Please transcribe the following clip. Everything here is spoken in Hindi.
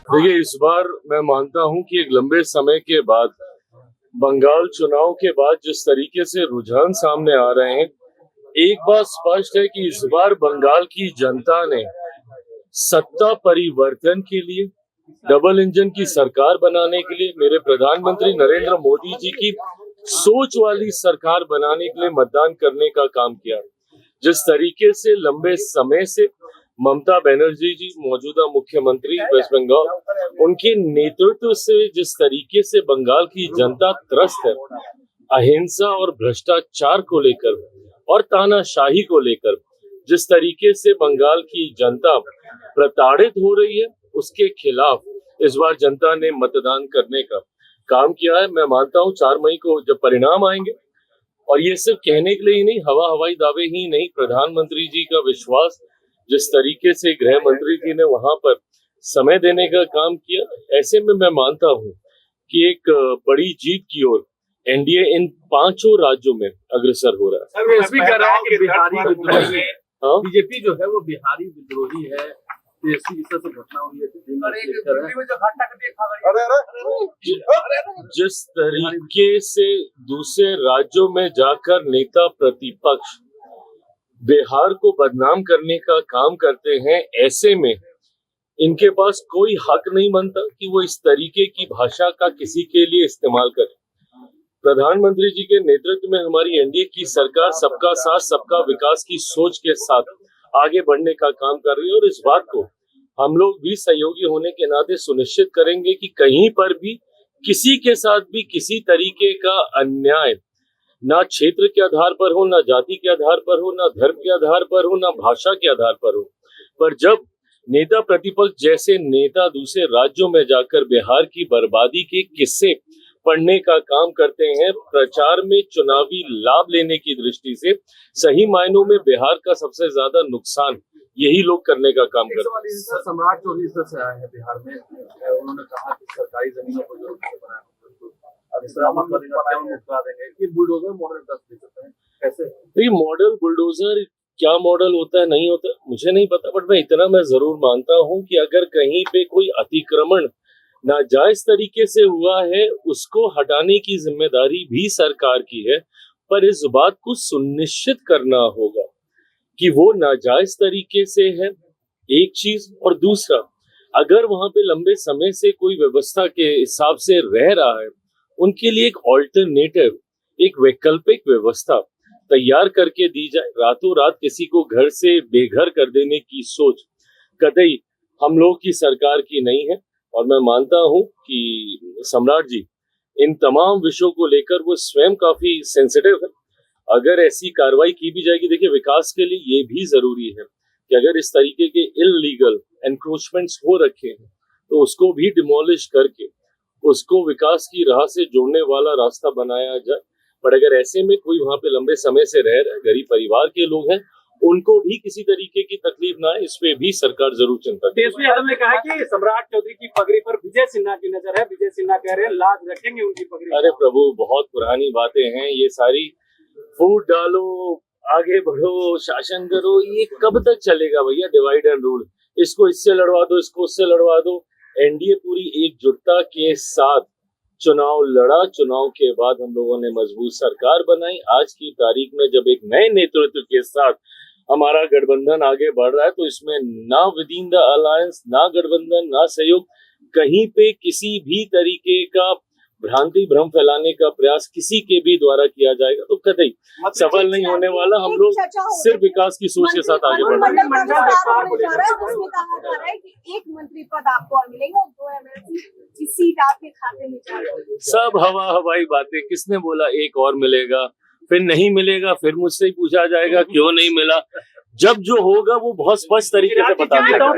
देखिए, इस बार मैं मानता हूं कि एक लंबे समय के बाद बंगाल चुनाव के बाद जिस तरीके से रुझान सामने आ रहे हैं, एक बात स्पष्ट है कि इस बार बंगाल की जनता ने सत्ता परिवर्तन के लिए, डबल इंजन की सरकार बनाने के लिए, मेरे प्रधानमंत्री नरेंद्र मोदी जी की सोच वाली सरकार बनाने के लिए मतदान करने का काम किया। जिस तरीके से लंबे समय से ममता बनर्जी जी मौजूदा मुख्यमंत्री वेस्ट बंगाल, उनके नेतृत्व से जिस तरीके से बंगाल की जनता त्रस्त है, अहिंसा और भ्रष्टाचार को लेकर और तानाशाही को लेकर जिस तरीके से बंगाल की जनता प्रताड़ित हो रही है, उसके खिलाफ इस बार जनता ने मतदान करने का काम किया है। मैं मानता हूं 4 मई को जब परिणाम आएंगे, और ये सिर्फ कहने के लिए ही नहीं, हवाई दावे ही नहीं, प्रधानमंत्री जी का विश्वास, जिस तरीके से गृह मंत्री जी ने वहां पर समय देने का काम किया, ऐसे में मैं मानता हूं कि एक बड़ी जीत की ओर एनडीए इन 5 राज्यों में अग्रसर हो रहा है। बीजेपी जो है वो बिहारी विद्रोही है, घटना हुई है। जिस तरीके से दूसरे राज्यों में जाकर नेता प्रतिपक्ष बिहार को बदनाम करने का काम करते हैं, ऐसे में इनके पास कोई हक नहीं बनता कि वो इस तरीके की भाषा का किसी के लिए इस्तेमाल करें। प्रधानमंत्री जी के नेतृत्व में हमारी एनडीए की सरकार सबका साथ सबका विकास की सोच के साथ आगे बढ़ने का काम कर रही है, और इस बात को हम लोग भी सहयोगी होने के नाते सुनिश्चित करेंगे कि कहीं पर भी किसी के साथ भी किसी तरीके का अन्याय ना क्षेत्र के आधार पर हो, ना जाति के आधार पर हो, ना धर्म के आधार पर हो, ना भाषा के आधार पर हो। पर जब नेता प्रतिपक्ष जैसे नेता दूसरे राज्यों में जाकर बिहार की बर्बादी के किस्से पढ़ने का काम करते हैं, प्रचार में चुनावी लाभ लेने की दृष्टि से सही मायनों में बिहार का सबसे ज्यादा नुकसान यही लोग करने का काम करते हैं। सम्राट चौधरी से आए हैं बिहार में, उन्होंने कहा कि सरकारी जमीनों को जो बनाया बुलडोजर मॉडल 10 दे सकते हैं, कैसे? ये मॉडल बुलडोजर क्या मॉडल होता है नहीं होता मुझे नहीं पता, बट मैं इतना मैं जरूर मानता हूं कि अगर कहीं पे कोई अतिक्रमण नाजायज तरीके से हुआ है, उसको हटाने की जिम्मेदारी भी सरकार की है, पर इस बात को सुनिश्चित करना होगा कि वो नाजायज तरीके से है, एक चीज। और दूसरा, अगर वहां पे लंबे समय से कोई व्यवस्था के हिसाब से रह रहा है, उनके लिए एक ऑल्टरनेटिव, एक वैकल्पिक व्यवस्था तैयार करके दी जाए। रातों रात किसी को घर से बेघर कर देने की सोच कतई हम लोग की सरकार की नहीं है, और मैं मानता हूं कि सम्राट जी इन तमाम विषयों को लेकर वो स्वयं काफी सेंसिटिव है। अगर ऐसी कार्रवाई की भी जाएगी, देखिए विकास के लिए ये भी जरूरी है कि अगर इस तरीके के इल्लीगल एनक्रोचमेंट्स हो रखे हैं तो उसको भी डिमोलिश करके उसको विकास की राह से जोड़ने वाला रास्ता बनाया जाए। पर अगर ऐसे में कोई वहां पे लंबे समय से रह रहा है, गरीब परिवार के लोग हैं, उनको भी किसी तरीके की तकलीफ ना है, इस पे भी सरकार जरूर चिंता करे। तेजस्वी यादव ने कहा कि सम्राट चौधरी की पगड़ी पर विजय सिन्हा की नजर है, विजय सिन्हा कह रहे हैं लाज रखेंगे उनकी पगड़ी। अरे प्रभु, बहुत पुरानी बातें हैं ये सारी। फूट डालो, आगे बढ़ो, शासन करो, ये कब तक चलेगा भैया? डिवाइड एंड रूल, इसको इससे लड़वा दो, इसको उससे लड़वा दो। एनडीए पूरी एकजुटता के साथ चुनाव लड़ा, चुनाव के बाद हम लोगों ने मजबूत सरकार बनाई। आज की तारीख में जब एक नए नेतृत्व के साथ हमारा गठबंधन आगे बढ़ रहा है, तो इसमें ना विद इन द अलायंस, ना गठबंधन, ना सहयोग, कहीं पे किसी भी तरीके का भ्रांति भ्रम फैलाने का प्रयास किसी के भी द्वारा किया जाएगा तो कतई सफल नहीं होने वाला। हम लोग सिर्फ विकास की सोच के साथ आगे बढ़ रहे हैं। एक मंत्री पद आपको और मिलेगा और 2 एमएलसी की सीट आपके खाते में जाएगी। सब हवाई बातें। किसने बोला एक और मिलेगा? फिर नहीं मिलेगा, फिर मुझसे ही पूछा जाएगा क्यों नहीं मिला। जब जो होगा वो बहुत स्पष्ट तरीके से बता देगा।